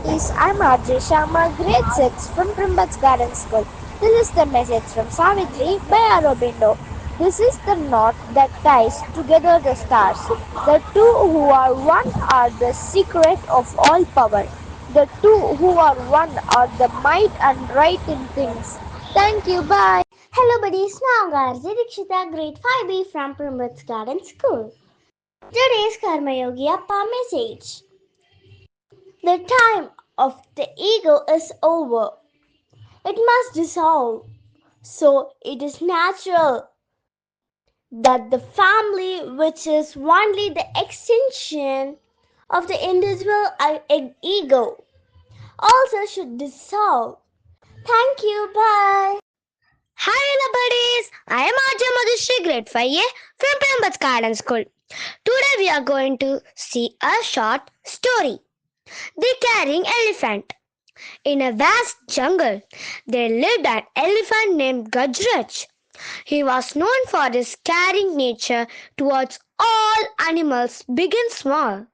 buddies, I'm RJ Sharma, grade 6 from Primbats Garden School. This is the message from Savitri by Aurobindo. This is the knot that ties together the stars. The two who are one are the secret of all power. The two who are one are the might and right in things. Thank you, bye. Hello buddies, now Garji Dikshita, grade 5B from Primbats Garden School. Today's Karma Yogi Appa message. The time of the ego is over. It must dissolve. So it is natural that the family, which is only the extension of the individual ego, also should dissolve. Thank you. Bye. Hi hello buddies, I am Arjun Madhushri, grade 5A from Primbats Garden School. Today we are going to see a short story. The Carrying Elephant. In a vast jungle, there lived an elephant named Gajraj. He was known for his caring nature towards all animals, big and small.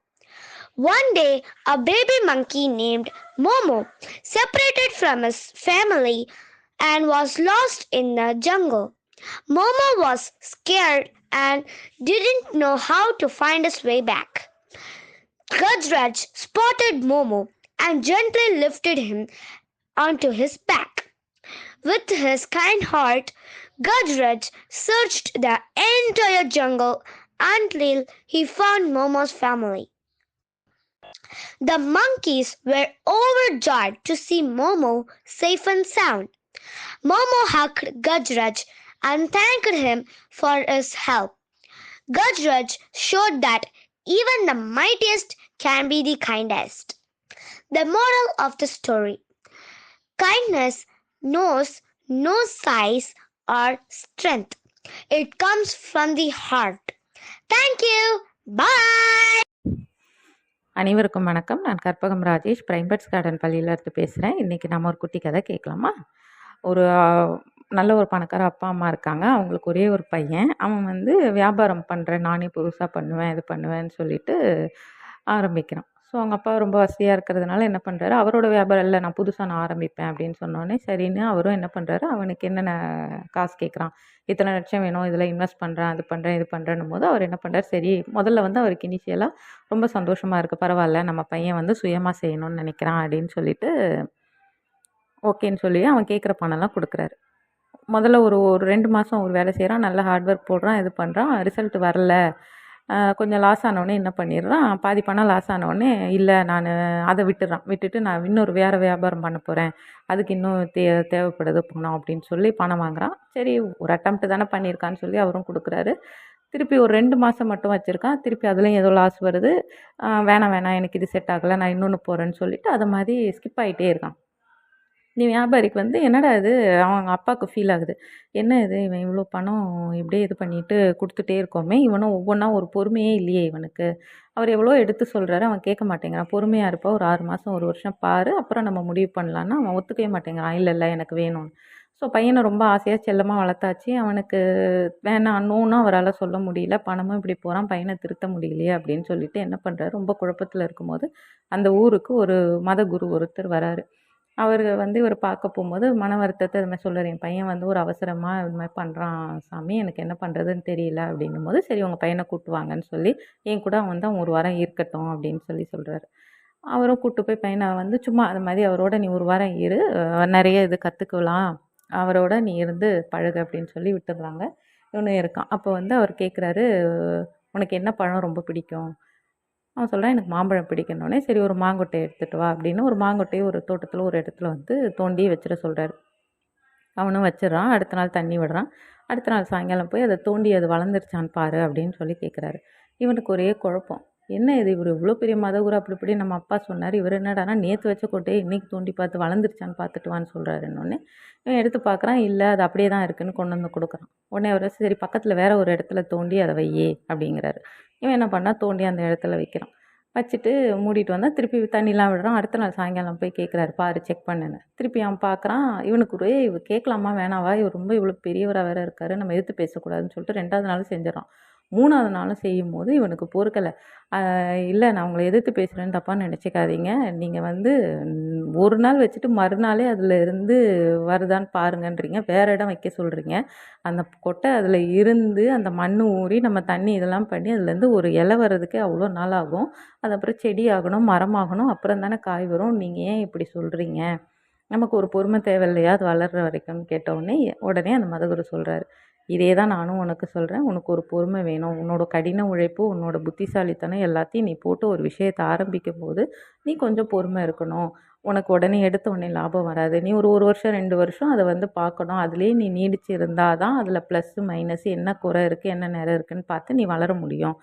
One day, a baby monkey named Momo separated from his family and was lost in the jungle. Momo was scared and didn't know how to find his way back. Gajraj spotted Momo and gently lifted him onto his back. With his kind heart, Gajraj searched the entire jungle until he found Momo's family. The monkeys were overjoyed to see Momo safe and sound. Momo hugged Gajraj and thanked him for his help. Gajraj showed that even the mightiest can be the kindest. The moral of the story: kindness knows no size or strength. It comes from the heart. Thank you. Bye. அனைவருக்கும் வணக்கம். நான் Karpagam Rajesh, பிரைம்பர்ட்ஸ் garden பள்ளியிலேருந்து பேசுகிறேன். இன்றைக்கி நம்ம ஒரு குட்டி கதை கேட்கலாமா? ஒரு நல்ல ஒரு பணக்கார அப்பா அம்மா இருக்காங்க. அவங்களுக்கு ஒரே ஒரு பையன். அவன் வந்து வியாபாரம் பண்ணுறேன், நானே புதுசாக பண்ணுவேன், இது பண்ணுவேன்னு சொல்லிட்டு ஆரம்பிக்கிறான். ஸோ அவங்க அப்பா ரொம்ப வசதியாக இருக்கிறதுனால என்ன பண்ணுறாரு, அவரோட வியாபாரம் இல்லை, நான் புதுசாக ஆரம்பிப்பேன் அப்படின்னு சொன்னோடனே சரின்னு அவரும் என்ன பண்ணுறாரு, அவனுக்கு என்னென்ன காசு கேட்குறான், இத்தனை லட்சம் வேணும், இதில் இன்வெஸ்ட் பண்ணுறேன், அது பண்ணுறேன், இது பண்ணுறேன்னும் போது அவர் என்ன பண்ணுறாரு, சரி முதல்ல வந்து அவருக்கு இனிஷியலாக ரொம்ப சந்தோஷமாக இருக்குது, பரவாயில்ல நம்ம பையன் வந்து சுயமாக செய்யணும்னு நினைக்கிறான் அப்படின்னு சொல்லிட்டு ஓகேன்னு சொல்லி அவன் கேட்குற பணம்லாம் கொடுக்குறாரு. முதல்ல ஒரு 2 மாதம் ஒரு வேலை செய்கிறான், நல்லா ஹார்ட் ஒர்க் போடுறான், இது பண்ணுறான், ரிசல்ட் வரல. கொஞ்சம் லாஸ் ஆனவுடனே என்ன பண்ணிடுறான், பாதி பணம் லாஸ் ஆனவுடனே இல்லை நான் அதை விட்டுட்டு நான் இன்னொரு வேறு வியாபாரம் பண்ண போகிறேன், அதுக்கு இன்னும் தேவைப்படுது பணம் அப்படின்னு சொல்லி பணம் வாங்குறான். சரி ஒரு அட்டம்ப்ட் தானே பண்ணியிருக்கான்னு சொல்லி அவரும் கொடுக்குறாரு. திருப்பி ஒரு 2 மாதம் மட்டும் வச்சுருக்கான். திருப்பி அதுலேயும் ஏதோ லாஸ் வருது. வேணாம் எனக்கு இது செட் ஆகலை, நான் இன்னொன்று போகிறேன்னு சொல்லிட்டு அதை மாதிரி ஸ்கிப் ஆகிட்டே இருக்கான். நீ வியாபாரிக்கு வந்து என்னடா இது, அவங்க அப்பாவுக்கு ஃபீல் ஆகுது, என்ன இது இவன் இவ்வளோ பணம் இப்படியே இது பண்ணிட்டு கொடுத்துட்டே இருக்கோமே, இவனும் ஒவ்வொன்றா ஒரு பொறுமையே இல்லையே இவனுக்கு, அவர் எவ்வளோ எடுத்து சொல்கிறாரு, அவன் கேட்க மாட்டேங்கிறான். பொறுமையாக இருப்பா, ஒரு 6 மாதம் 1 வருஷம் பாரு, அப்புறம் நம்ம முடிவு பண்ணலான்னா அவன் ஒத்துக்கவே மாட்டேங்கிறான். இல்லை எனக்கு வேணும்னு. ஸோ பையனை ரொம்ப ஆசையாக செல்லமாக வளர்த்தாச்சு. அவனுக்கு வேணாம் அவரால் சொல்ல முடியல, பணமும் இப்படி போகிறான், பையனை திருத்த முடியலையே அப்படின்னு சொல்லிட்டு என்ன பண்ணுறாரு, ரொம்ப குழப்பத்தில் இருக்கும்போது அந்த ஊருக்கு ஒரு மத குரு ஒருத்தர் வராரு. அவர் வந்து இவர் பார்க்க போகும்போது மன வருத்தத்தை இது மாதிரி சொல்கிறார், என் பையன் வந்து ஒரு அவசரமாக இது மாதிரி பண்ணுறான் சாமி, எனக்கு என்ன பண்ணுறதுன்னு தெரியல அப்படின்னும் போது, சரி உங்கள் பையனை கூட்டுவாங்கன்னு சொல்லி என் கூட அவன் வந்து அவன் 1 வாரம் இருக்கட்டும் அப்படின்னு சொல்கிறாரு. அவரும் கூப்பிட்டு போய் பையனை வந்து சும்மா அது மாதிரி அவரோட நீ 1 வாரம் இரு, நிறைய இது கற்றுக்கலாம், அவரோட நீ இருந்து பழகு அப்படின்னு சொல்லி விட்டுடுறாங்க. இவனும் இருக்கான். அப்போ வந்து அவர் கேட்குறாரு, உனக்கு என்ன பழம் ரொம்ப பிடிக்கும்? அவன் சொல்கிறான், எனக்கு மாம்பழம் பிடிக்கணுன்னே. சரி ஒரு மாங்கொட்டை எடுத்துகிட்டு வா அப்படின்னு ஒரு மாங்கொட்டையை ஒரு தோட்டத்தில் ஒரு இடத்துல வந்து தோண்டி வச்சிட சொல்கிறாரு. அவனும் வச்சிடறான். அடுத்த நாள் தண்ணி விடுறான். அடுத்த நாள் சாயங்காலம் போய் அதை தோண்டி அது வளர்ந்துருச்சான்னு பாரு அப்படின்னு சொல்லி கேட்குறாரு. இவனுக்கு ஒரே குழப்பம், என்ன இது இவர் இவ்வளோ பெரிய மதகுரு அப்படி இப்படி நம்ம அப்பா சொன்னார், இவர் என்னடானா நேற்று வச்ச கொட்டையை இன்றைக்கி தோண்டி பார்த்து வளர்ந்துருச்சான்னு பார்த்துட்டு வான்னு சொல்கிறாருன்னொன்னே இவன் எடுத்து பார்க்குறான், இல்லை அது அப்படியே தான் இருக்குன்னு கொண்டு வந்து கொடுக்குறான். உடனே அவர் சரி பக்கத்தில் வேறு ஒரு இடத்துல தோண்டி அதை வையே அப்படிங்கிறாரு. இவன் என்ன பண்ணால் தோண்டி அந்த இடத்துல வைக்கிறான். வச்சுட்டு மூடிட்டு வந்தால் திருப்பி தண்ணிலாம் விடுறான். அடுத்த நாள் சாயங்காலம் போய் கேட்குறாரு, பாரு செக் பண்ணுன்னு. திருப்பி அவன் பார்க்குறான். இவனுக்கு ஒரே இவர் கேட்கலாமா வேணாவா, இவர் ரொம்ப இவ்வளோ பெரியவராக வேறு இருக்காரு, நம்ம எதிர்த்து பேசக்கூடாதுன்னு சொல்லிட்டு 2வது நாள் செஞ்சிடறான். 3வது நாளும் செய்யும்போது இவனுக்கு பொறுக்கலை. இல்லை, நான் உங்களை எதிர்த்து பேசுகிறேன்னு தப்பாக நினச்சிக்காதீங்க. நீங்கள் வந்து ஒரு நாள் வச்சுட்டு மறுநாளே அதில் இருந்து வருதான்னு பாருங்கன்றீங்க, வேறு இடம் வைக்க சொல்கிறீங்க. அந்த கொட்டை அதில் இருந்து அந்த மண் ஊறி நம்ம தண்ணி இதெல்லாம் பண்ணி அதுலேருந்து ஒரு இலை வர்றதுக்கே அவ்வளோ நாள் ஆகும். அது அப்புறம் செடி ஆகணும், மரமாகணும், அப்புறம் தானே காய் வரும். நீங்கள் ஏன் இப்படி சொல்கிறீங்க? நமக்கு ஒரு பொறுமை தேவையில்லையா அது வளர்கிற வரைக்கும்னு கேட்டவுடனே உடனே அந்த மதகுரு சொல்கிறாரு, இதே தான் நானும் உனக்கு சொல்கிறேன். உனக்கு ஒரு பொறுமை வேணும். உன்னோட கடின உழைப்பு, உன்னோட புத்திசாலித்தனம் எல்லாத்தையும் நீ போட்டு ஒரு விஷயத்தை ஆரம்பிக்கும் போது நீ கொஞ்சம் பொறுமை இருக்கணும். உனக்கு உடனே எடுத்த உடனே லாபம் வராது. நீ ஒரு 1 வருஷம் 2 வருஷம் அதை வந்து பார்க்கணும். அதுலேயே நீ நீடிச்சு இருந்தால் தான் அதில் ப்ளஸ்ஸு மைனஸ் என்ன குறை இருக்குது என்ன நிறை இருக்குதுன்னு பார்த்து நீ வளர முடியும்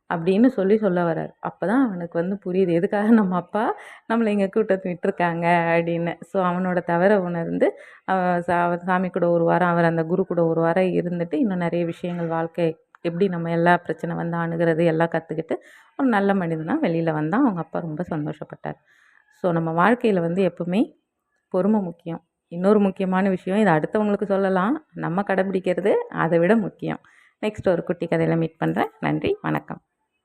அப்படின்னு சொல்ல வர்றாரு. அப்போ தான் அவனுக்கு வந்து புரியுது, எதுக்காக நம்ம அப்பா நம்மளை இங்கே கூட்டத்து விட்டுருக்காங்க அப்படின்னு. ஸோ அவனோட தவற உணர்ந்து சாமி கூட ஒரு வாரம், அவர் அந்த குரு கூட ஒரு வாரம் இருந்துட்டு இன்னும் நிறைய விஷயங்கள் வாழ்க்கை எப்படி நம்ம எல்லா பிரச்சனை வந்து அணுகிறது எல்லாம் கற்றுக்கிட்டு ஒரு நல்ல மனிதனாக வெளியில் வந்தால் அவங்க அப்பா ரொம்ப சந்தோஷப்பட்டார். ஸோ நம்ம வாழ்க்கையில் வந்து எப்பவுமே பொறுமை முக்கியம். இன்னொரு முக்கியமான விஷயம், இதை அடுத்தவங்களுக்கு சொல்லலாம், நம்ம கடைபிடிக்கிறது அதை விட முக்கியம். நெக்ஸ்ட் ஒரு குட்டி கதையில் மீட் பண்ணுறேன். நன்றி, வணக்கம்.